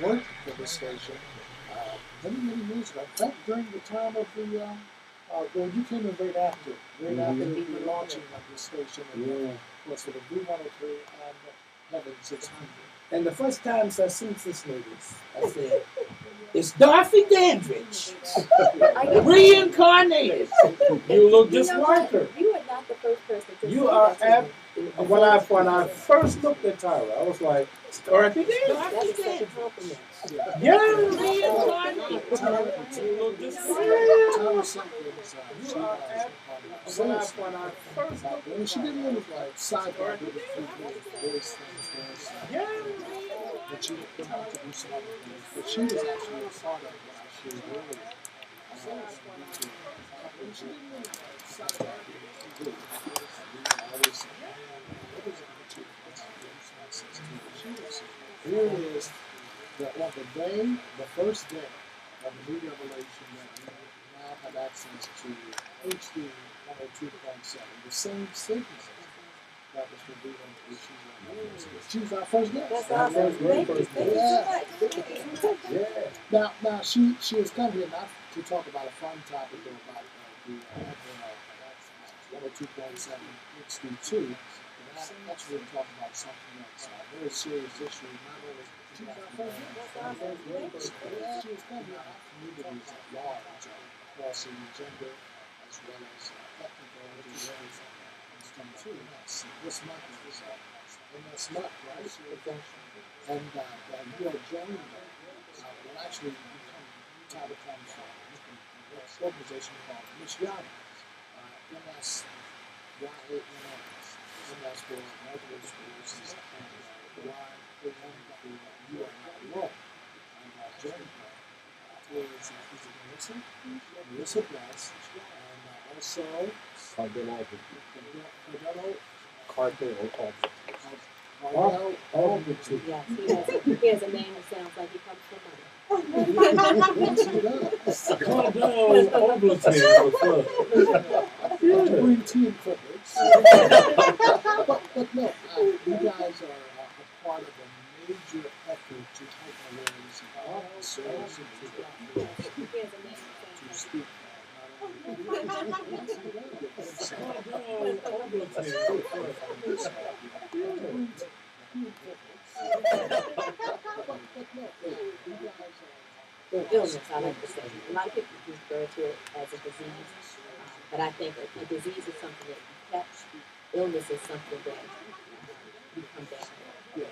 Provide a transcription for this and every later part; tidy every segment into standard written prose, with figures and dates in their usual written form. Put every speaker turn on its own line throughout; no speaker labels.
worked for the station many years ago. In fact, during the time of the well, you came in right after the launching of the station, and of course for the V103 and Heaven 600.
And the first time I seen this ladies, I said, it's Dorothy Dandridge, reincarnated. You look just like her.
You are not the first person to
You
say
are
that to me.
when I first looked at Tyra, I was like, Dorothy Dandridge.
That is such a compliment.
Yeah, reincarnated. You look just like her.
Tyra SImpkins,
When I first looked
and she didn't live like sidebar with the voice things, but she would come out to do some other things. But she was actually a part of what I shared earlier. She didn't live like sidebar with the voice. Here is the first day of the new revelation that we now have access to HD 102.7, the same safety system that was for V103. She was our first guest.
That's awesome. Thank you so much.
Now she has come here not to talk about a fun topic or about the 102.7 HD2. Actually talk about something else, a very serious issue, not only she was coming out of communities at large, across the gender as well as technical areas and stuff too. This month is MS month, right? And you are joining them. Will actually become Tyra comes from an organization called MS.Y.A.N.A. MS.Y.A.N.A. And that's for multiple sclerosis and why they want to you are not alone. And joining her is Marisa, Bess, and also
Cardell.
Albritton.
Yes, he has a name that sounds like he comes from money.
Cardell Albritton.
Green tea and crickets. But no, you guys are a part of a major effort to help awareness of officers and to speak.
Illness, I like to say. A lot of people refer to it as a disease, but I think a disease is something that you catch. Illness is something that you come down with.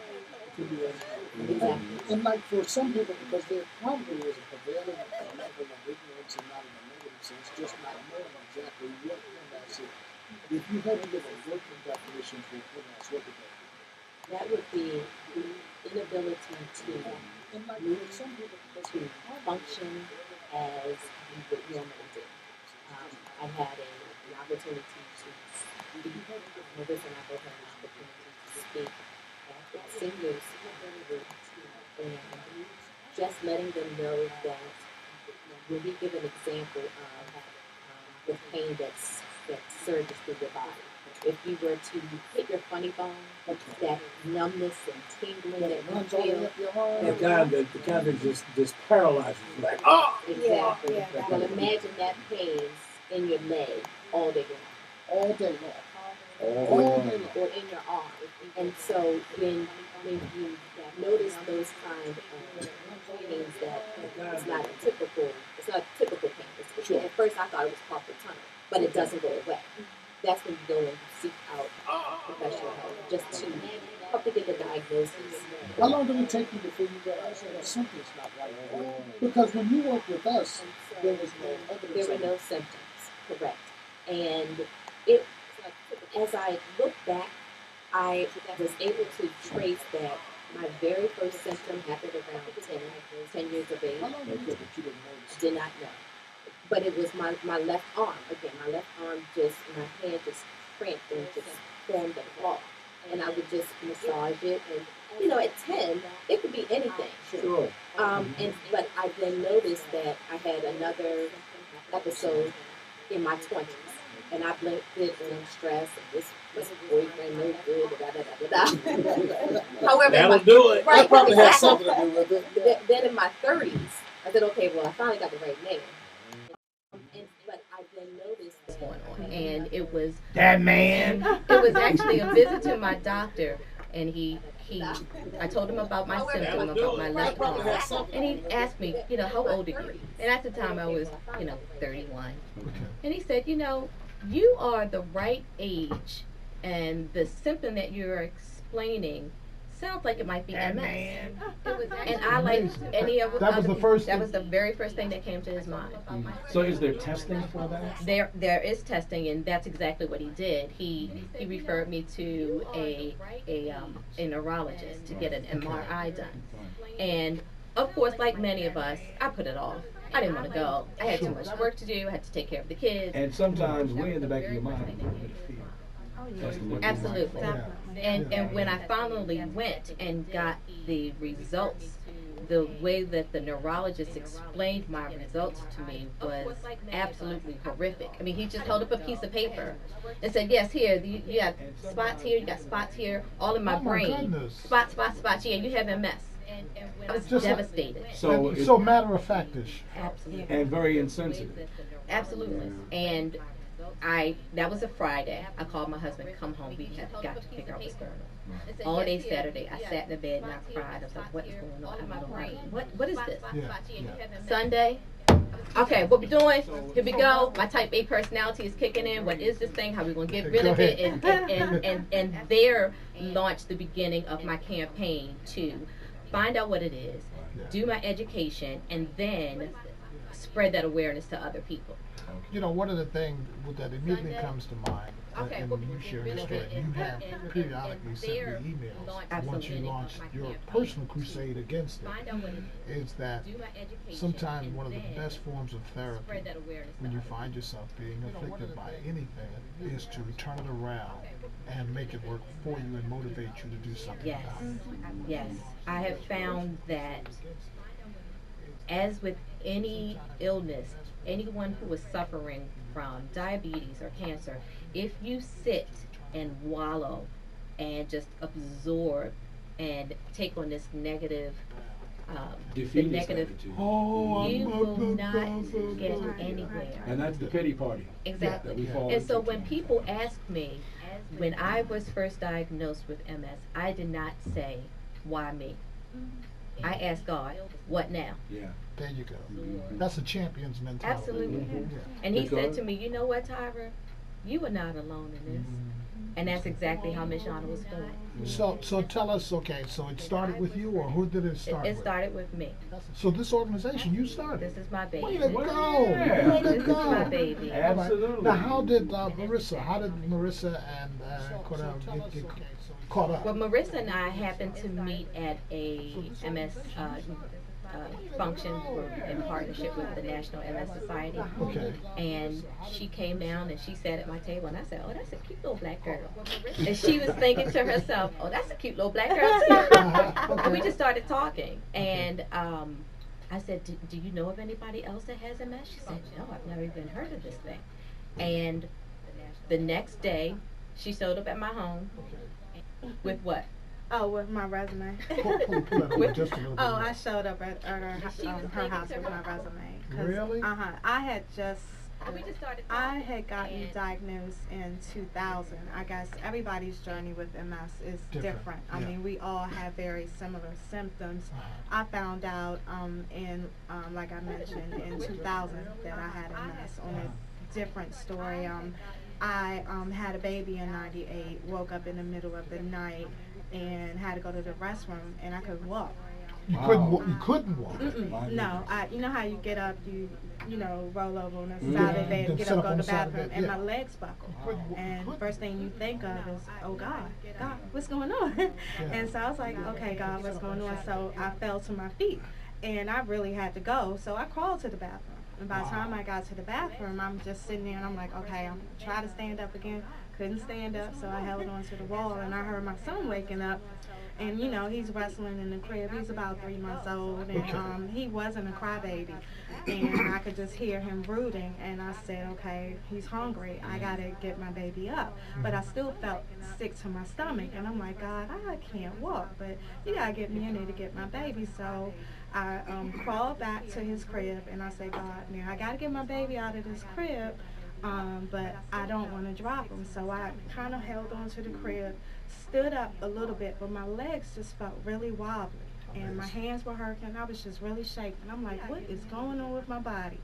Exactly.
And like for some people, because there probably is a prevailing level of ignorance and not in a negative sense, just not knowing exactly what MS is. If you had to give a working definition for MS, what would that be?
That would be the inability to function as you would normally do. I had an opportunity to speak. Marisa and I both had an opportunity to speak at seniors and just letting them know that when we give an example of the pain that surges through your body. If you were to hit your funny bone, that numbness and tingling that you feel,
The kind that just paralyzes you, like, oh!
Exactly.
Yeah.
Well, imagine that pain in your leg all day long.
All day long.
Or in your arm. And so when you notice those kind of pains that it's not typical pain.
Sure.
At first I thought it was carpal tunnel, but it doesn't go away. That's when you go and you seek out professional help, just to help to get the diagnosis.
How long did it take you before you realized that something's not right? Because when you worked with us, there was no evidence.
There were no symptoms, correct. And it, as I look back, I was able to trace that my very first symptom happened around 10 years of age.
How long did it take you to notice?
Did not know. But it was my left arm. Again, my left arm my hand just cramped and just formed a ball. And I would just massage it. And, at 10, it could be anything.
Sure.
But I then noticed that I had another episode in my 20s. And I blamed it on stress. And this boyfriend no good. Da, da, da, da, da. However,
That'll do it.
Right,
Probably has
exactly.
something to do with it.
Then in my 30s, I said, okay, well, I finally got the right man. But I then noticed what's going on, and it was
That man.
It was actually a visit to my doctor, and I told him about my symptom, about my left arm, and he asked me, how old are you? And at the time I was, 31. And he said, you are the right age, and the symptom that you're explaining sounds like it might be MS. And I like any of
That was the first.
That was the very first thing that came to his mind.
So is there testing for that?
There is testing, and that's exactly what he did. He referred me to a neurologist to get an MRI done. And of course, like many of us, I put it off. I didn't want to go. I had too much work to do. I had to take care of the kids.
And sometimes way in the back of your mind,
Absolutely. And when I finally went and got the results, the way that the neurologist explained my results to me was absolutely horrific. I mean, he just held up a piece of paper and said, yes, here, you have spots here, you got spots here, all in my brain.
Goodness.
Spots, yeah, you have MS. I was
Just
devastated.
So matter of factish.
Absolutely.
And very insensitive.
Absolutely. And that was a Friday. I called my husband, come home, we have got to figure out what's going on. All day Saturday, I sat in the bed and I cried. I was like, what is going on? I don't know. What is this? Sunday, okay, what we doing? Here we go. My type A personality is kicking in. What is this thing? How we gonna get rid of it? And there launched the beginning of my campaign to find out what it is, do my education, and then spread that awareness to other people.
One of the things that immediately comes to mind, and you share this story, you have periodically sent me emails once you launched your personal crusade against it, is that sometimes one of the best forms of therapy when you find yourself being afflicted by anything is to turn it around and make it work for you and motivate you to do something about it.
Yes. I have found that as with any illness, anyone who is suffering from diabetes or cancer, if you sit and wallow and just absorb and take on this negative
attitude.
You will not get anywhere.
And that's the pity party.
Exactly. And so when people ask me, when I was first diagnosed with MS, I did not say, why me? I asked God, what now?
Yeah.
There you go. That's a champion's mentality.
Absolutely. And he said to me, you know what, Tyra? You are not alone in this. And that's exactly how MS.Y.A.N.A was born.
So tell us, okay, so it started with you, or who did it start with?
It started with me.
So this organization, you started.
This is my baby.
Way to go.
Yeah.
Way to
This
go.
is my baby.
Absolutely.
Now, how did Marisa and Cardell get caught up?
Well, Marisa and I happened to meet at a MS function in partnership with the National MS Society.
Okay.
And she came down and she sat at my table and I said, oh, that's a cute little black girl. And she was thinking to herself, oh, that's a cute little black girl too. And we just started talking. And I said, do you know of anybody else that has MS? She said, no, I've never even heard of this thing. And the next day, she showed up at my home with what?
Oh, with my resume.
Pull that over just a little bit.
Oh, I showed up at her house with my resume.
Really?
I had gotten diagnosed in 2000. I guess everybody's journey with MS is different. I mean, we all have very similar symptoms. I found out like I mentioned, in 2000 that I had MS on a different story. I had a baby in 98, woke up in the middle of the night, and had to go to the restroom, and I couldn't walk.
You couldn't walk.
No, you know how you get up, you roll over on the side of the bed, get up, go to the bathroom, and my legs buckle. And first thing you think of is, oh God, what's going on? And so I was like, okay, God, what's going on? So I fell to my feet, and I really had to go. So I crawled to the bathroom. And by the time I got to the bathroom, I'm just sitting there, and I'm like, okay, I'm gonna try to stand up again. Couldn't stand up, so I held on to the wall, and I heard my son waking up, And you know, he's wrestling in the crib. He's about 3 months old, and he wasn't a crybaby. And I could just hear him brooding, and I said, okay, he's hungry. I gotta get my baby up. But I still felt sick to my stomach, and I'm like, God, I can't walk, but you gotta get me in there to get my baby. So I crawled back to his crib, and I said, God, now I gotta get my baby out of this crib. But I don't want to drop him, so I kind of held on to the crib, stood up a little bit, but my legs just felt really wobbly, and my hands were hurting. I was just really shaking. I'm like, what is going on with my body?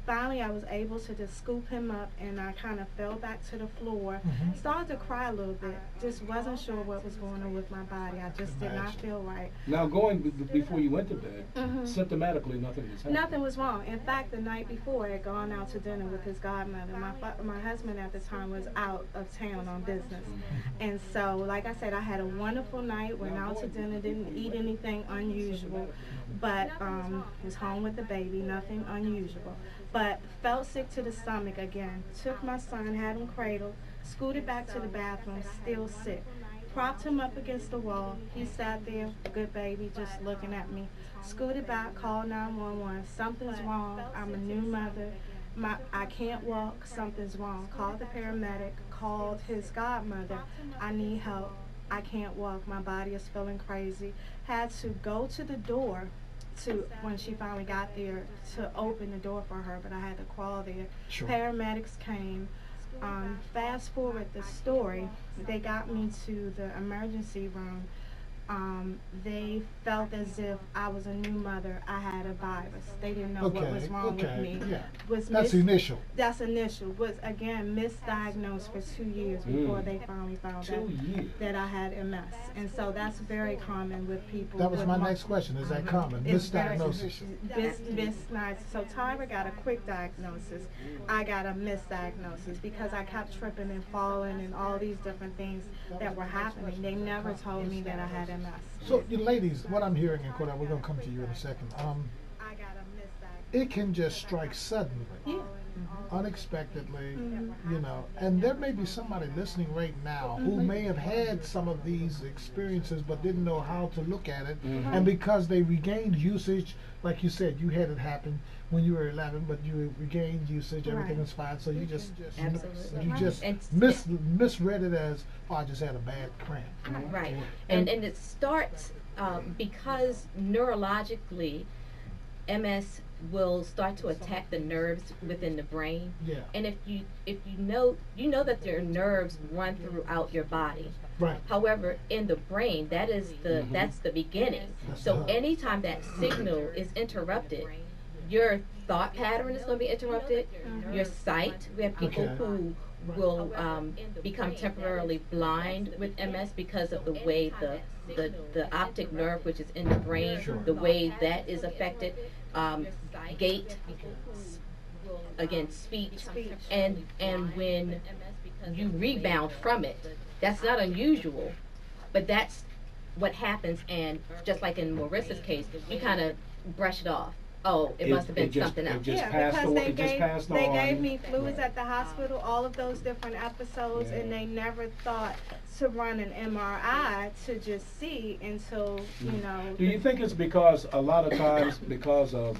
Finally, I was able to just scoop him up, and I kind of fell back to the floor, started to cry a little bit, just wasn't sure what was going on with my body. I just did not feel right.
Now, before you went to bed, symptomatically nothing was happening.
Nothing was wrong. In fact, the night before, I had gone out to dinner with his godmother. My husband at the time was out of town on business. And so, like I said, I had a wonderful night, went out to dinner, didn't eat anything unusual, but was home with the baby, nothing unusual. But felt sick to the stomach again. Took my son, had him cradled, scooted back to the bathroom, still sick. Propped him up against the wall. He sat there, good baby, just looking at me. Scooted back, called 911. Something's wrong. I'm a new mother. I can't walk. Something's wrong. Called the paramedic. Called his godmother. I need help. I can't walk. My body is feeling crazy. Had to go to the door when she finally got there to open the door for her, but I had to crawl there. Sure. Paramedics came. Fast forward the story, they got me to the emergency room. They felt as if I was a new mother. I had a virus. They didn't know what was wrong with me.
Yeah. That's initial.
That's initial. Was again misdiagnosed for 2 years before they finally found out that I had MS. And so that's very common with people.
That was my next question. Is that common? Misdiagnosis.
So Tyra got a quick diagnosis. I got a misdiagnosis because I kept tripping and falling and all these different things that were happening. They never told me that I had MS.
So, you ladies, what I'm hearing, and Cardell, we're going to come to you in a second. It can just strike suddenly, unexpectedly, you know. And there may be somebody listening right now who may have had some of these experiences but didn't know how to look at it. And because they regained usage, like you said, you had it happen when you were 11, but you regained usage, everything was fine. So you just misread it as, oh, I just had a bad cramp.
Right. And it starts because neurologically, MS will start to attack the nerves within the brain. Yeah. And if you know that your nerves run throughout your body.
Right.
However, in the brain, that's the beginning. So anytime that signal is interrupted, your thought pattern is going to be interrupted. Your sight. We have people who will become temporarily blind with MS because of the way the optic nerve, which is in the brain, the way that is affected. Gait, again, speech, and when you rebound from it, that's not unusual, but that's what happens. And just like in Marissa's case, you kind of brush it off. Oh, it must have been something else.
Because they gave me fluids at the hospital, all of those different episodes, and they never thought to run an MRI to just see until, you know.
Do you think it's because a lot of times because of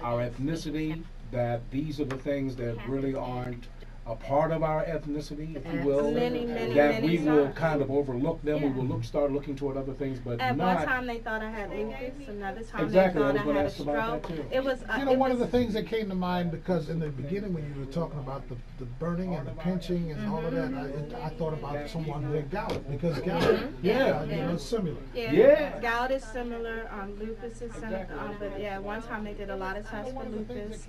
our ethnicity that these are the things that really aren't a part of our ethnicity, if you will, that we will kind of overlook them. We will start looking toward other things, but
at
not.
one time they thought I had lupus, another time they thought I had a stroke. It was,
you know, one of the things that came to mind, because in the beginning when you were talking about the burning and the pinching and all of that, I thought about someone who had gout, because gout, you know, it's similar.
Gout is similar, lupus is similar, but at one time they did a lot of tests for lupus.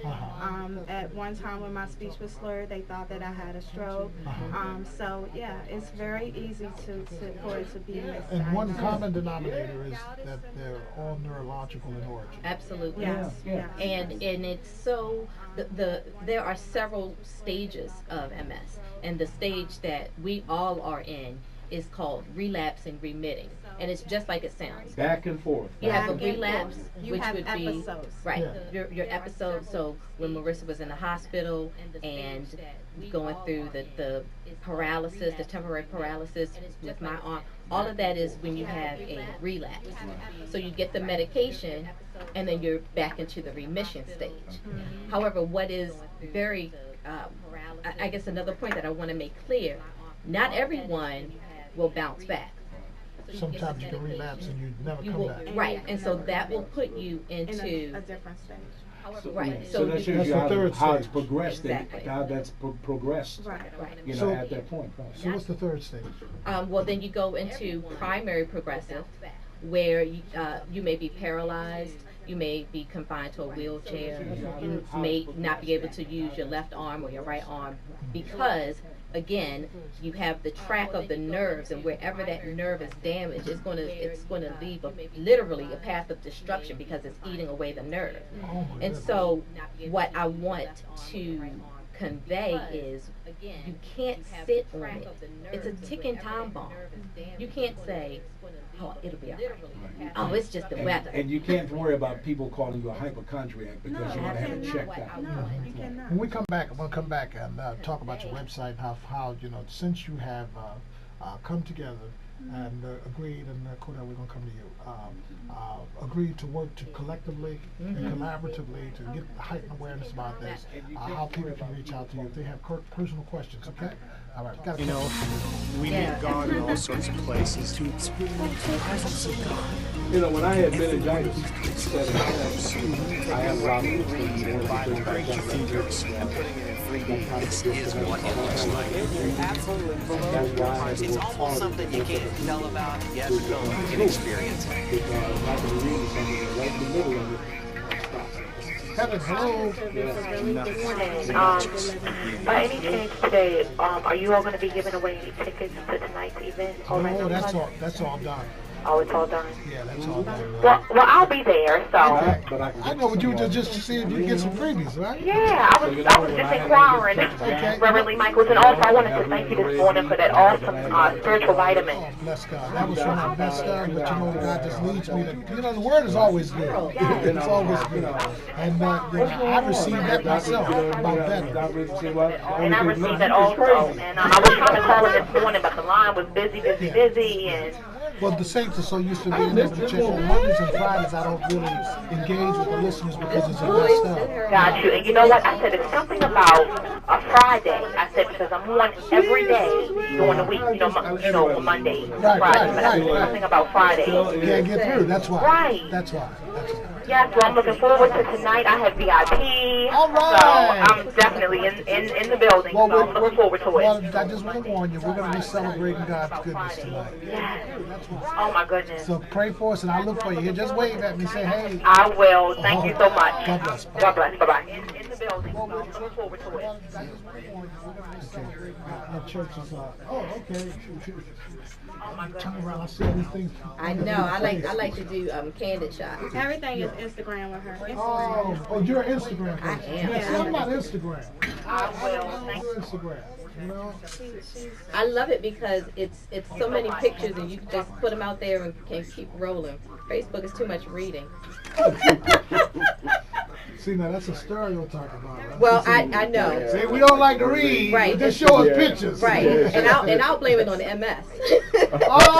At one time when my speech was slurred, they thought that I had a stroke. So it's very easy for it to be misdiagnosed.
And one common denominator is that they're all neurological in origin.
Absolutely.
Yes.
And it's so there are several stages of MS, and the stage that we all are in is called relapsing remitting, and it's just like it sounds.
Back and forth.
You have a relapse, which
have
would
episodes.
be right. Your episode. So when Marisa was in the hospital and going through the paralysis, the temporary paralysis with my arm, all of that is when you have a relapse. So you get the medication, and then you're back into the remission stage. However, what is very, I guess another point that I want to make clear, not everyone will bounce back.
Sometimes you can relapse and you never come back.
Right, and so that will put you into
a different stage.
Right.
So that shows you how it's progressed,
Exactly.
how that's progressed.
Right.
You know,
So-
at that point. Right.
So what's the third stage?
Well, then you go into primary progressive, where you may be paralyzed, you may be confined to a wheelchair, you may not be able to use your left arm or your right arm because, again, you have the track of the nerves, and wherever that nerve is damaged, it's going to leave literally a path of destruction because it's eating away the nerve. And so, what I want to convey is you can't sit on it. It's a ticking time bomb. You can't say, oh, it'll be all right. Oh, it's just the weather.
And you can't worry about people calling you a hypochondriac because you want to have it checked out.
No, you cannot.
When we come back, we'll come back and talk about your website, how since you have come together and agreed, and Cardell, we're going to come to you, agreed to work collectively and collaboratively to get heightened awareness about this, how people can reach out to you if they have personal questions, okay? All right, got
You know, we meet God in all sorts of places. To experience the presence of God.
You know, when I had meningitis, I have a lot of
Reading Bible, break your fingers, and putting it in 3D. This is what it looks like. Absolutely. It's almost something you can't tell about, yet you can experience it.
Kevin, hello.
By any chance today, are you all going to be giving away any tickets to tonight's event?
No, that's all done.
Oh, it's all done.
Yeah, that's all done.
Well, I'll be there, so.
I know, but you were just to see if you get some freebies, right?
Yeah, I was just inquiring, Reverend Lee Michaels, and also I wanted to thank you this morning for that awesome spiritual vitamin.
Oh, bless God. That was when I messed up, but God just leads me to, the word is always good. It's always good. And I received that myself about better.
And I received that also, and I was trying to call it this morning, but the line was busy, and.
Well, the Saints are so used to being able to check on Mondays and Fridays, I don't really engage with the listeners because it's a messed up.
Got you. And you know what? I said it's something about a Friday. I said because I'm on every day during the week, Monday, Friday. But I said something about Friday.
Can't get through. That's why.
Right.
That's why.
Yeah, so I'm looking forward to tonight. I have VIP.
All right.
So I'm definitely in the building. So I'm looking forward to it.
Well, I just want to warn you, we're going to be celebrating God's goodness tonight.
Yes. Oh my goodness.
So pray for us, and I look for you here. Just wave at me, say hey.
I will. Thank you so much.
God bless.
God bless. Bye bye. In the building. So I'm looking forward to it.
Okay. Our church is okay.
Oh my goodness.
Turn around, I see all these things.
I know. I like to do candid shots.
Everything is Instagram with her.
Oh, you're Instagram.
I am.
Yeah, see, I'm not Instagram.
I will.
I don't do Instagram. You know?
I love it because it's so many pictures and you just put them out there and can keep rolling. Facebook is too much reading.
See, now that's a stereotype about it.
Well, I know.
See, we don't like to read.
Right.
Just show us pictures.
Right. And I'll blame it on the MS.
Oh!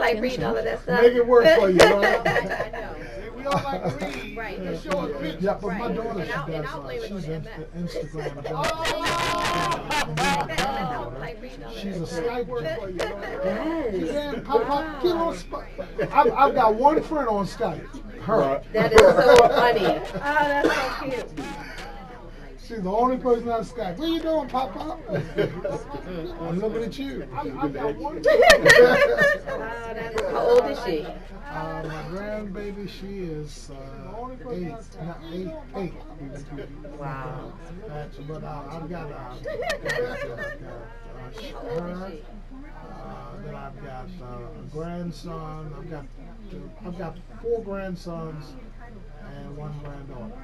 Like reading all of that stuff.
Make it work for you, right?
I know.
We don't like to read.
Right.
Just show us pictures. Yeah, but my daughter, she's Instagram. She's a Skyper.
Yes.
Papa, get on Skype. I've got one friend on Skype. Her.
That is so funny.
Oh, that's so cute.
She's the only person on Skype. What are you doing, Papa? I'm looking at you. I've got one friend.
How old is she?
My grandbaby, she is 8.
Wow.
But I've got her. Then I've got a grandson. I've got 4 grandsons and 1 granddaughter.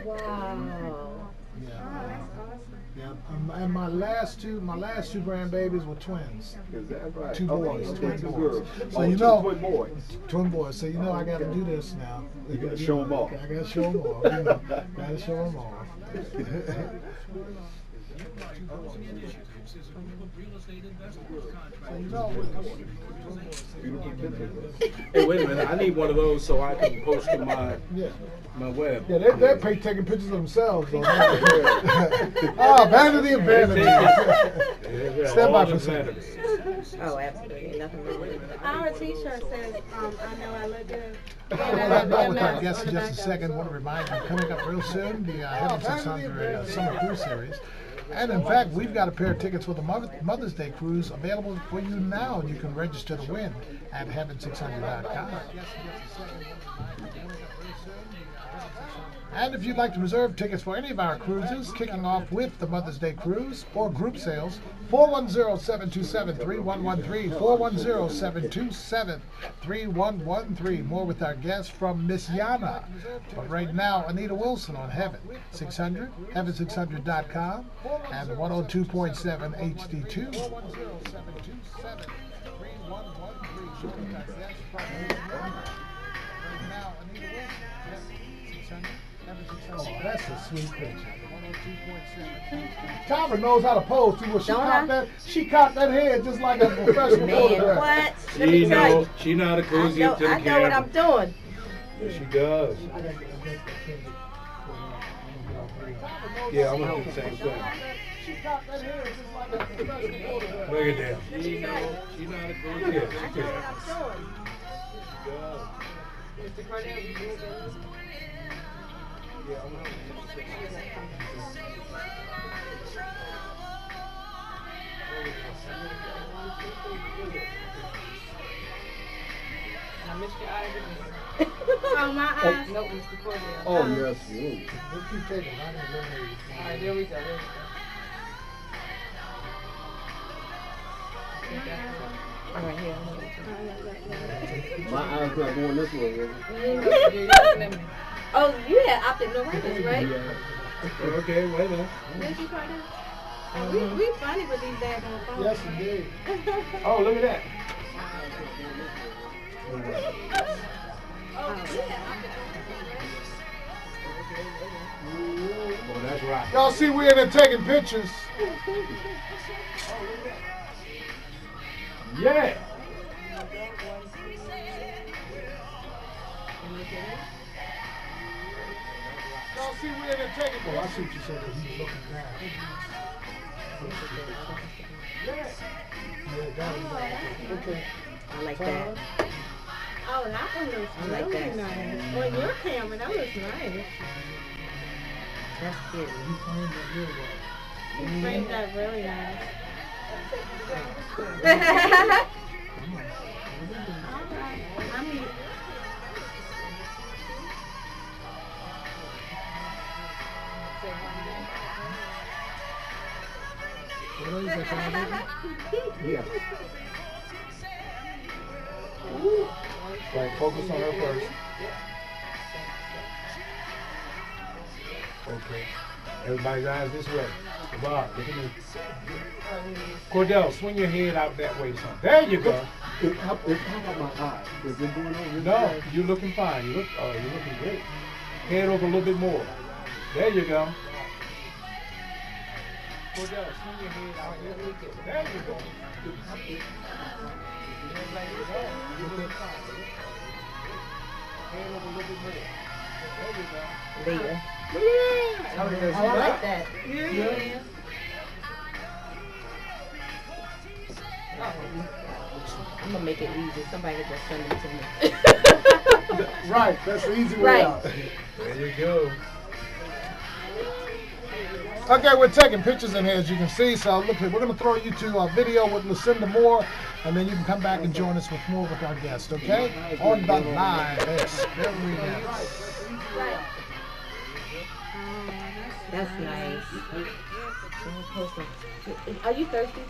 Wow.
Yeah. And my last two grandbabies were twins.
Is that right?
2 boys, twin boys. So twin boys. So I got to do this now.
Show them off.
I got to show them off. Got to show them off. So you know,
Hey, wait a minute. I need one of those so I can post to my web.
yeah, they're taking pictures of themselves. Vanity of vanity. Stand by for a second.
Oh, absolutely. Nothing wrong with it.
Our T-shirt says, I know I look good.
We'll go with our guests in just a second. I want to remind you, coming up real soon, the Heaven 600 Summer Cruise Series. And in fact, we've got a pair of tickets for the Mother's Day Cruise available for you now. You can register to win at heaven600.com. And if you'd like to reserve tickets for any of our cruises, kicking off with the Mother's Day Cruise or group sales, 410-727-3113, 410-727-3113. More with our guest from MS.Y.A.N.A. But right now, Anita Wilson on Heaven 600, heaven600.com, and 102.7 HD2. Oh, that's a sweet picture. Tyra knows how to pose too. She caught that head just like a professional photographer.
What?
She know how to close you up to the camera.
I know what I'm doing.
Yes, she does. Yeah, I'm gonna do the same thing.
She caught that head just like a professional photographer.
Look at that. She know how to close you up.
I know what I'm doing.
Mr. Cardell, you doing this?
Yeah, I'm gonna do the same thing.
I missed your eyes again.
Oh, my eyes.
No, Mr. Cardell.
Oh, yes, you.
We'll keep taking.
All right, there we go. All right, here.
My eyes not going this way, really.
Oh, you had optic neuritis, right?
Yeah.
Okay, wait a minute.
Did you call that? We funny with these daggone phones.
Yes, indeed.
Oh, look at that. Oh, that's right.
Y'all see we're in there taking pictures.
Yeah.
Y'all see we're in there taking pictures. Oh, I see what you said. He's looking down. Yeah. Okay.
I like that.
Oh, that one looks really nice. On your camera, that looks nice.
That's cute.
You framed that really nice. I mean,
Yeah.
Right, focus on her first.
Okay. Everybody's eyes this way. Bob, look at me. Cardell, swing your head out that way, son. There you go.
How about my eye? Is it going over?
No, you're looking fine. You're looking great. Head over a little bit more. There you go. Cardell, swing your head out there. There you go. You're looking fine. Head over a little bit more. There you go.
There.
I
like that.
yeah.
I'm gonna make it easy. Somebody can just send it to me.
Right, that's the easy way
Right.
out.
There you go.
Okay, we're taking pictures in here, as you can see. So look, we're going to throw you to a video with Lucinda Moore, and then you can come back and join us with more with our guest. Okay, on the live experience.
That's nice. Are you thirsty?